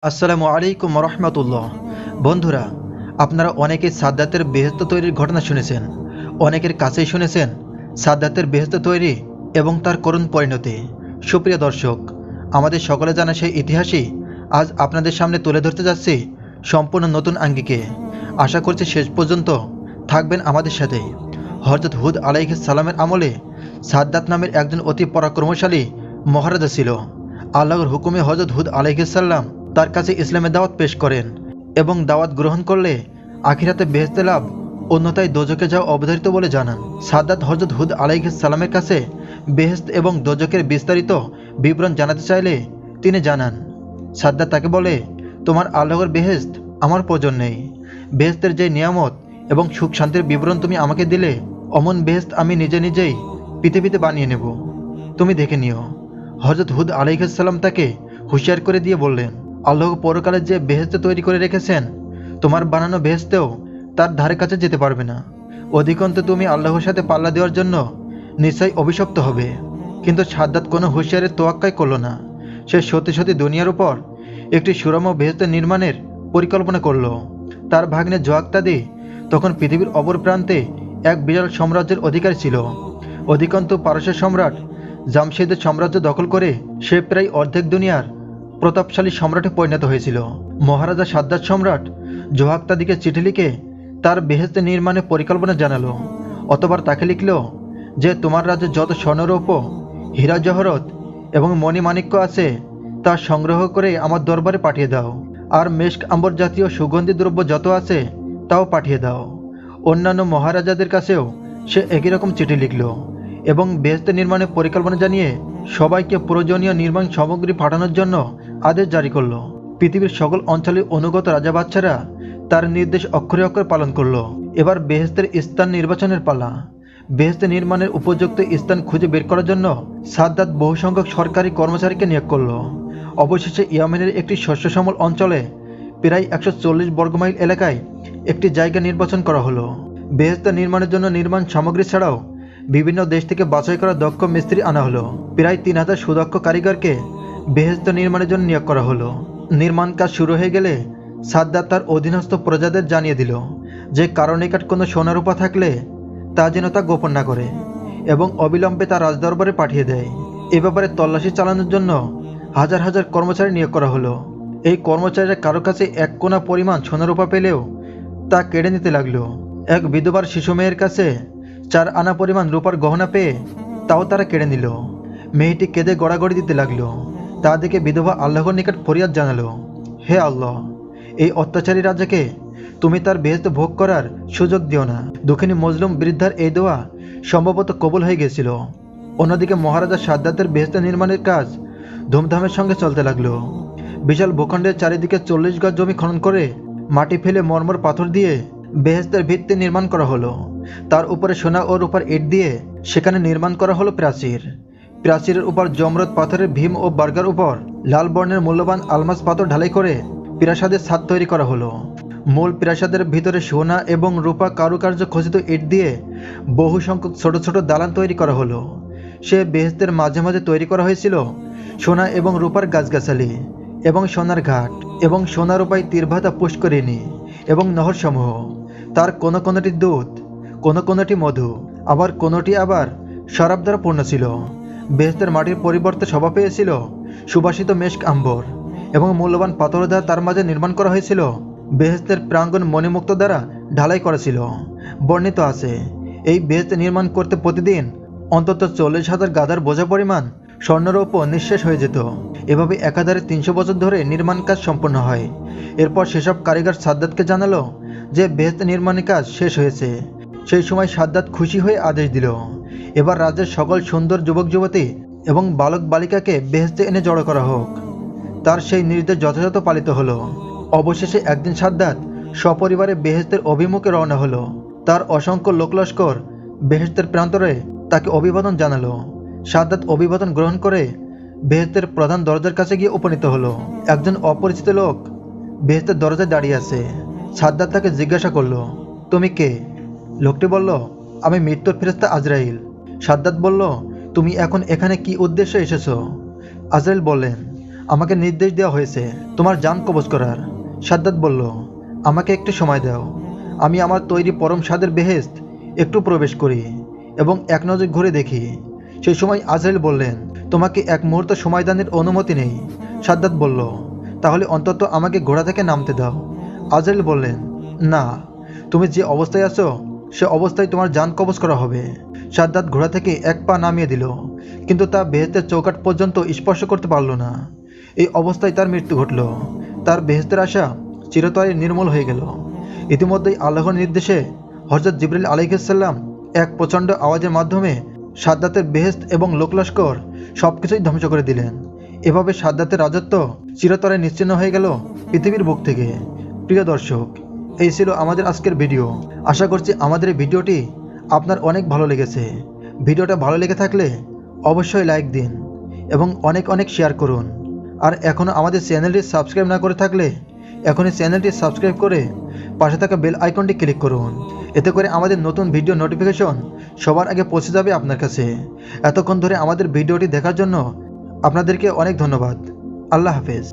আসসালামু আলাইকুম রহমতুল্লাহ। বন্ধুরা, আপনারা অনেকেই সাদ্দাতের বেহেশত তৈরির ঘটনা শুনেছেন, অনেকের কাছেই শুনেছেন সাদ্দাতের বেহেশত তৈরি এবং তার করুণ পরিণতি। সুপ্রিয় দর্শক, আমাদের সকলে জানা সেই ইতিহাসই আজ আপনাদের সামনে তুলে ধরতে যাচ্ছি সম্পূর্ণ নতুন আঙ্গিকে। আশা করছি শেষ পর্যন্ত থাকবেন আমাদের সাথে। হযরত হুদ আলাইহিস সালামের আমলে সাদ্দাত নামের একজন অতি পরাক্রমশালী মহারাজা ছিল। আল্লাহর হুকুমে হযরত হুদ আলাইহিস সালাম তার কাছে ইসলামের দাওয়াত পেশ করেন এবং দাওয়াত গ্রহণ করলে আখিরাতে বেহেশতে লাভ, অন্যথায় দোজকে যাওয়া অবধারিত বলে জানান। সাদ্দাত হযরত হুদ আলাইহিস সালামের কাছে বেহেশত এবং দোজকের বিস্তারিত বিবরণ জানাতে চাইলে তিনি জানান, সাদ্দাত তাকে বলে, তোমার আল্লাহর বেহেশত আমার প্রয়োজন নেই। বেহেশতের যে নিয়ামত এবং সুখ শান্তির বিবরণ তুমি আমাকে দিলে, অমন বেহেশত আমি নিজেই পৃথিবীতে বানিয়ে নেব, তুমি দেখে নিও। হযরত হুদ আলাইহিস সালাম তাকে হুঁশিয়ার করে দিয়ে বললেন, আল্লাহ পরকালে যে বেহেশত তৈরি করে রেখেছেন, তোমার বানানো বেহেশতেও তার ধারে কাছে যেতে পারবে না। অধিকন্তু তুমি আল্লাহর সাথে পাল্লা দেওয়ার জন্য নিশ্চয়ই অভিশপ্ত হবে। কিন্তু সাদ্দাত কোনো হুঁশিয়ারের তোয়াক্কাই করল না। সে সত্যি দুনিয়ার উপর একটি সুরম্য বেহেশত নির্মাণের পরিকল্পনা করল। তার ভাগ্নে জোয়াক্তাদি তখন পৃথিবীর অপর প্রান্তে এক বিশাল সাম্রাজ্যের অধিকারী ছিল। অধিকন্তু পারস্য সম্রাট জামশেদের সাম্রাজ্য দখল করে সে প্রায় অর্ধেক দুনিয়ার প্রতাপশালী সম্রাটে পরিণত হয়েছিল। মহারাজা সাদ্দাত সম্রাট জোহাক্তাদিকে চিঠি লিখে তার বেহেশত নির্মাণের পরিকল্পনা জানালো। অতবার তাকে লিখল যে, তোমার রাজ্যে যত স্বর্ণরৌপ্য, হীরা জহরত এবং মণিমাণিক্য আছে তা সংগ্রহ করে আমার দরবারে পাঠিয়ে দাও। আর মেশক আম্বর জাতীয় সুগন্ধি দ্রব্য যত আছে তাও পাঠিয়ে দাও। অন্যান্য মহারাজাদের কাছেও সে একই রকম চিঠি লিখল এবং বেহেশত নির্মাণের পরিকল্পনা জানিয়ে সবাইকে প্রয়োজনীয় নির্মাণ সামগ্রী পাঠানোর জন্য আদেশ জারি করল। পৃথিবীর সকল অঞ্চলের অনুগত রাজা বাচ্চারা তার নির্দেশ অক্ষরে অক্ষরে পালন করল। এবার বেহেশতের স্থান নির্বাচনের পালা। বেহেশত নির্মাণের উপযুক্ত স্থান খুঁজে বের করার জন্য সাদ্দাত বহু সংখ্যক সরকারি কর্মচারীকে নিয়োগ করল। অবশেষে ইয়েমেনের একটি শস্যশ্যামল অঞ্চলে প্রায় 140 বর্গমাইল এলাকায় একটি জায়গা নির্বাচন করা হলো। বেহেশত নির্মাণের জন্য নির্মাণ সামগ্রী ছাড়াও বিভিন্ন দেশ থেকে বাছাই করা দক্ষ মিস্ত্রি আনা হলো। প্রায় 3000 সুদক্ষ কারিগরকে বেহেশত নির্মাণের জন্য নিয়োগ করা হলো। নির্মাণ কাজ শুরু হয়ে গেলে সাদ্দাত তার অধীনস্থ প্রজাদের জানিয়ে দিল যে কারো নিকট কোনো সোনারূপা থাকলে তা যেন তা গোপন না করে এবং অবিলম্বে তার রাজদরবারে পাঠিয়ে দেয়। এ ব্যাপারে তল্লাশি চালানোর জন্য হাজার হাজার কর্মচারী নিয়োগ করা হলো। এই কর্মচারীরা কারো কাছে এক কোনা পরিমাণ সোনারূপা পেলেও তা কেড়ে নিতে লাগলো। এক বিধবার শিশু মেয়ের কাছে 4 আনা পরিমাণ রূপার গহনা পেয়ে তাও তারা কেড়ে নিল। মেয়েটি কেঁদে গড়াগড়ি দিতে লাগলো। তা দেখে বিধবা আল্লাহর নিকট ফরিয়াদ জানালো, হে আল্লাহ, এই অত্যাচারী রাজাকে তুমি তার বেহেশত ভোগ করার সুযোগ দিও না। দুঃখিনী মজলুম বৃদ্ধার এই দোয়া সম্ভবত কবুল হয়ে গেছিল। অন্যদিকে মহারাজা সাদ্দাতের বেহেশত নির্মাণের কাজ ধুমধামের সঙ্গে চলতে লাগলো। বিশাল ভূখণ্ডের চারিদিকে 40 গজ জমি খনন করে মাটি ফেলে মর্মর পাথর দিয়ে বেহেশতের ভিত্তি নির্মাণ করা হলো। তার উপরে সোনা ও রূপার ইট দিয়ে সেখানে নির্মাণ করা হলো প্রাচীর। প্রাচীরের উপর জমরদ পাথরের ভীম ও বার্গার উপর লাল বর্ণের মূল্যবান আলমাস পাথর ঢালাই করে প্রাসাদের ছাদ তৈরি করা হলো। মূল প্রাসাদের ভিতরে সোনা এবং রূপা কারুকার্য খচিত ইট দিয়ে বহু সংখ্যক ছোট ছোট দালান তৈরি করা হলো। সে বেহেশতের মাঝে মাঝে তৈরি করা হয়েছিল সোনা এবং রূপার গাছগাছালি এবং সোনার ঘাট এবং সোনা রূপায় তীরভাতা পুষ্করিণী এবং নহরসমূহ। তার কোনোটি দুধ, কোনোটি মধু, আবার কোনোটি শরাব দ্বারা পূর্ণ ছিল। বেহেশতের মাটির পরিবর্তে শোভা পেয়েছিল সুবাসিত মেশক আম্বর এবং মূল্যবান পাথর দ্বারা তার মাঝে নির্মাণ করা হয়েছিল। বেহেশতের প্রাঙ্গণ মণিমুক্ত দ্বারা ঢালাই করা ছিল। বর্ণিত আছে, এই বেহেশত নির্মাণ করতে প্রতিদিন অন্তত 40,000 গাধার বোঝা পরিমাণ স্বর্ণরৌপ্য নিঃশেষ হয়ে যেত। এভাবে একাধারে 300 বছর ধরে নির্মাণ কাজ সম্পন্ন হয়। এরপর সেসব কারিগর সাদ্দাতকে জানালো যে বেহেশত নির্মাণের কাজ শেষ হয়েছে। সেই সময় সাদ্দাত খুশি হয়ে আদেশ দিল, এবার রাজ্যের সকল সুন্দর যুবক যুবতী এবং বালক বালিকাকে বেহেশতে এনে জড়ো করা হোক। তার সেই নির্দেশ যথাযথ পালিত হলো। অবশেষে একদিন সাদ্দাত সপরিবারে বেহেশতের অভিমুখে রওনা হলো। তার অসংখ্য লোকলস্কর বেহেশতের প্রান্তরে তাকে অভিবাদন জানালো। সাদ্দাত অভিবাদন গ্রহণ করে বেহেশতের প্রধান দরজার কাছে গিয়ে উপনীত হলো। একজন অপরিচিত লোক বেহেশতের দরজায় দাঁড়িয়ে আছে। সাদ্দাত তাকে জিজ্ঞাসা করলো, তুমি কে? লোকটি বলল, আমি মৃত্যুর ফেরেশতা আজরাইল। সাদ্দাত বলল, তুমি এখন এখানে কি উদ্দেশ্যে এসেছো? আজরাইল বললেন, আমাকে নির্দেশ দেওয়া হয়েছে তোমার জান কবজ করার। সাদ্দাত বলল, আমাকে একটু সময় দাও, আমি আমার তৈরি পরম স্বাদের বেহেশত একটু প্রবেশ করি এবং এক নজর ঘুরে দেখি। সেই সময় আজরাইল বললেন, তোমাকে এক মুহূর্ত সময়দানের অনুমতি নেই। সাদ্দাত বলল, তাহলে অন্তত আমাকে ঘোড়া থেকে নামতে দাও। আজরাইল বললেন, না, তুমি যে অবস্থায় আছো সে অবস্থায় তোমার জান কবজ করা হবে। সাদ্দাত ঘোড়া থেকে এক পা নামিয়ে দিল, কিন্তু তা বেহেশতের চৌকাঠ পর্যন্ত স্পর্শ করতে পারল না। এই অবস্থায় তার মৃত্যু ঘটল। তার বেহেশতের আশা চিরতরে নির্মূল হয়ে গেল। ইতিমধ্যেই আল্লাহর নির্দেশে হযরত জিবরাইল আলাইহিসসালাম এক প্রচণ্ড আওয়াজের মাধ্যমে সাদ্দাতের বেহেশত এবং লোকলস্কর সবকিছুই ধ্বংস করে দিলেন। এভাবে সাদ্দাতের রাজত্ব চিরতরে নিশ্চিহ্ন হয়ে গেল পৃথিবীর বুক থেকে। প্রিয় দর্শক, এই ছিল আমাদের আজকের ভিডিও। আশা করছি আমাদের এই ভিডিওটি আপনার অনেক ভালো লেগেছে। ভিডিওটা ভালো লেগে থাকলে অবশ্যই লাইক দিন এবং অনেক অনেক শেয়ার করুন। আর এখনও আমাদের চ্যানেলটি সাবস্ক্রাইব না করে থাকলে এখনই চ্যানেলটি সাবস্ক্রাইব করে পাশে থাকা বেল আইকনটি ক্লিক করুন। এতে করে আমাদের নতুন ভিডিও নোটিফিকেশন সবার আগে পৌঁছে যাবে আপনার কাছে। এতক্ষণ ধরে আমাদের ভিডিওটি দেখার জন্য আপনাদেরকে অনেক ধন্যবাদ। আল্লাহ হাফেজ।